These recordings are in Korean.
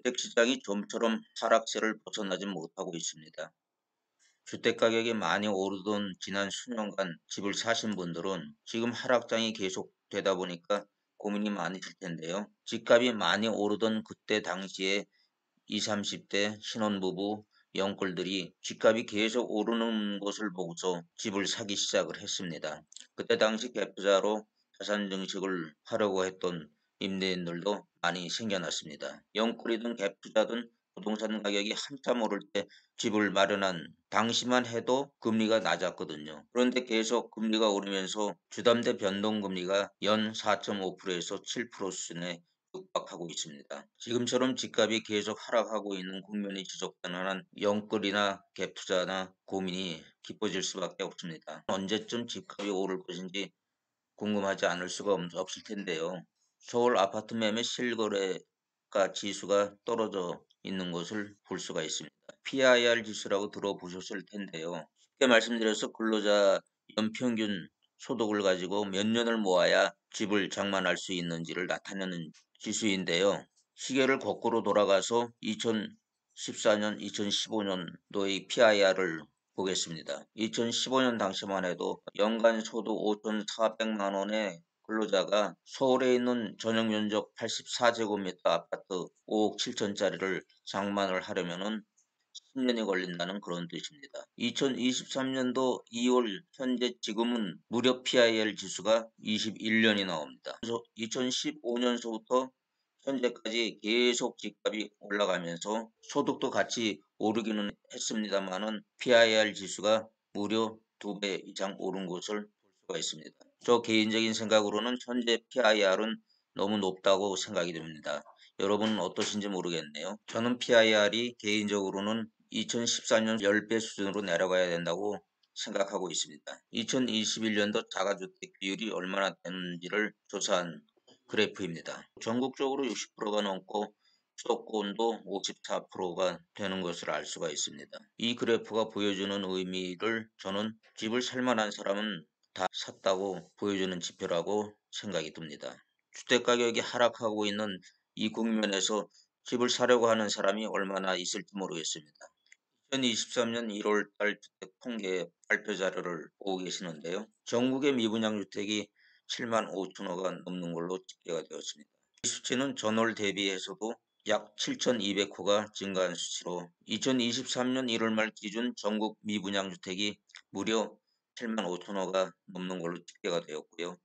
주택시장이 좀처럼 하락세를 벗어나지 못하고 있습니다. 주택가격이 많이 오르던 지난 수년간 집을 사신 분들은 지금 하락장이 계속되다 보니까 고민이 많으실 텐데요. 집값이 많이 오르던 그때 당시에 20, 30대 신혼부부 영끌들이 집값이 계속 오르는 것을 보고서 집을 사기 시작을 했습니다. 그때 당시 갭투자로 자산 증식을 하려고 했던 임대인들도 많이 생겨났습니다. 영끌이든 갭투자든 부동산 가격이 한참 오를 때 집을 마련한 당시만 해도 금리가 낮았거든요. 그런데 계속 금리가 오르면서 주담대 변동금리가 연 4.5%에서 7% 수준에 육박하고 있습니다. 지금처럼 집값이 계속 하락하고 있는 국면이 지속되는 한 영끌이나 갭 투자나 고민이 깊어질 수밖에 없습니다. 언제쯤 집값이 오를 것인지 궁금하지 않을 수가 없을 텐데요. 서울 아파트 매매 실거래가 지수가 떨어져 있는 것을 볼 수가 있습니다. PIR 지수라고 들어보셨을 텐데요. 쉽게 말씀드려서 근로자 연평균 소득을 가지고 몇 년을 모아야 집을 장만할 수 있는지를 나타내는 지수인데요. 시계를 거꾸로 돌아가서 2014년, 2015년도의 PIR을 보겠습니다. 2015년 당시만 해도 연간 소득 5,400만 원의 근로자가 서울에 있는 전용 면적 84제곱미터 아파트 5억 7천짜리를 장만을 하려면은 10년이 걸린다는 그런 뜻입니다. 2023년도 2월 현재 지금은 무려 PIR 지수가 21년이 나옵니다. 그래서 2015년서부터 현재까지 계속 집값이 올라가면서 소득도 같이 오르기는 했습니다만은 PIR 지수가 무려 2배 이상 오른 것을 볼 수가 있습니다. 저 개인적인 생각으로는 현재 PIR은 너무 높다고 생각이 듭니다. 여러분은 어떠신지 모르겠네요. 저는 PIR이 개인적으로는 2014년 10배 수준으로 내려가야 된다고 생각하고 있습니다. 2021년도 자가주택 비율이 얼마나 되는지를 조사한 그래프입니다. 전국적으로 60%가 넘고 수도권도 54%가 되는 것을 알 수가 있습니다. 이 그래프가 보여주는 의미를 저는 집을 살 만한 사람은 다 샀다고 보여주는 지표라고 생각이 듭니다. 주택가격이 하락하고 있는 이 국면에서 집을 사려고 하는 사람이 얼마나 있을지 모르겠습니다. 2023년 1월 달 주택 통계 발표 자료를 보고 계시는데요. 전국의 미분양 주택이 7만 5천호가 넘는 걸로 집계가 되었습니다. 이 수치는 전월 대비해서도 약 7,200호가 증가한 수치로 2023년 1월 말 기준 전국 미분양 주택이 무려 7만 5천호가 넘는 걸로 집계가 되었고요.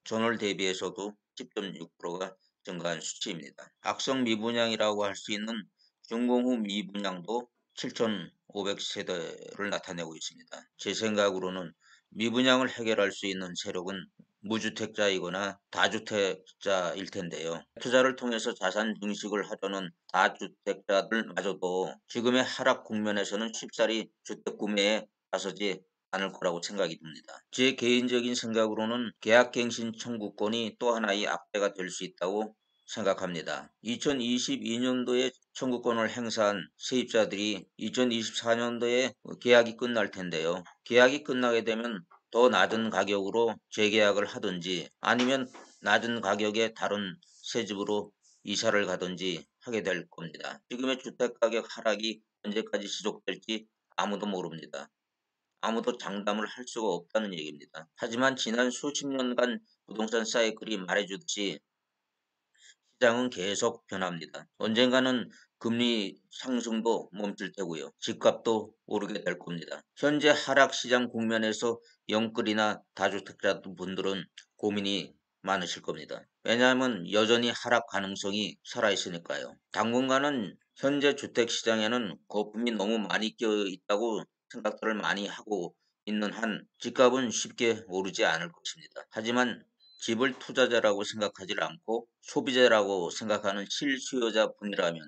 전월 대비해서도 10.6%가 증가한 수치입니다. 악성 미분양이라고 할 수 있는 준공후 미분양도 7,500세대를 나타내고 있습니다. 제 생각으로는 미분양을 해결할 수 있는 세력은 무주택자이거나 다주택자일 텐데요. 투자를 통해서 자산 증식을 하려는 다주택자들마저도 지금의 하락 국면에서는 쉽사리 주택 구매에 나서지 않을 거라고 생각이 듭니다. 제 개인적인 생각으로는 계약갱신 청구권이 또 하나의 악재가 될 수 있다고 생각합니다. 2022년도에 청구권을 행사한 세입자들이 2024년도에 계약이 끝날 텐데요. 계약이 끝나게 되면 더 낮은 가격으로 재계약을 하든지 아니면 낮은 가격에 다른 새 집으로 이사를 가든지 하게 될 겁니다. 지금의 주택가격 하락이 언제까지 지속될지 아무도 모릅니다. 아무도 장담을 할 수가 없다는 얘기입니다. 하지만 지난 수십 년간 부동산 사이클이 말해주듯이 시장은 계속 변합니다. 언젠가는 금리 상승도 멈출 테고요. 집값도 오르게 될 겁니다. 현재 하락 시장 국면에서 영끌이나 다주택자 분들은 고민이 많으실 겁니다. 왜냐하면 여전히 하락 가능성이 살아있으니까요. 당분간은 현재 주택시장에는 거품이 너무 많이 끼어 있다고 생각들을 많이 하고 있는 한 집값은 쉽게 오르지 않을 것입니다. 하지만 집을 투자자라고 생각하지 않고 소비자라고 생각하는 실수요자 분이라면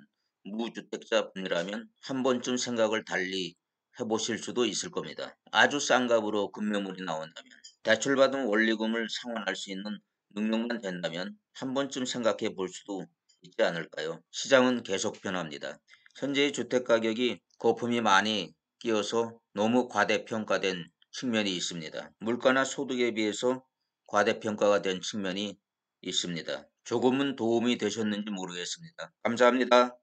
무주택자 분이라면 한 번쯤 생각을 달리 해보실 수도 있을 겁니다. 아주 싼 값으로 급매물이 나온다면 대출받은 원리금을 상환할 수 있는 능력만 된다면 한 번쯤 생각해 볼 수도 있지 않을까요? 시장은 계속 변합니다. 현재의 주택가격이 거품이 많이 끼어서 너무 과대평가된 측면이 있습니다. 물가나 소득에 비해서 과대평가가 된 측면이 있습니다. 조금은 도움이 되셨는지 모르겠습니다. 감사합니다.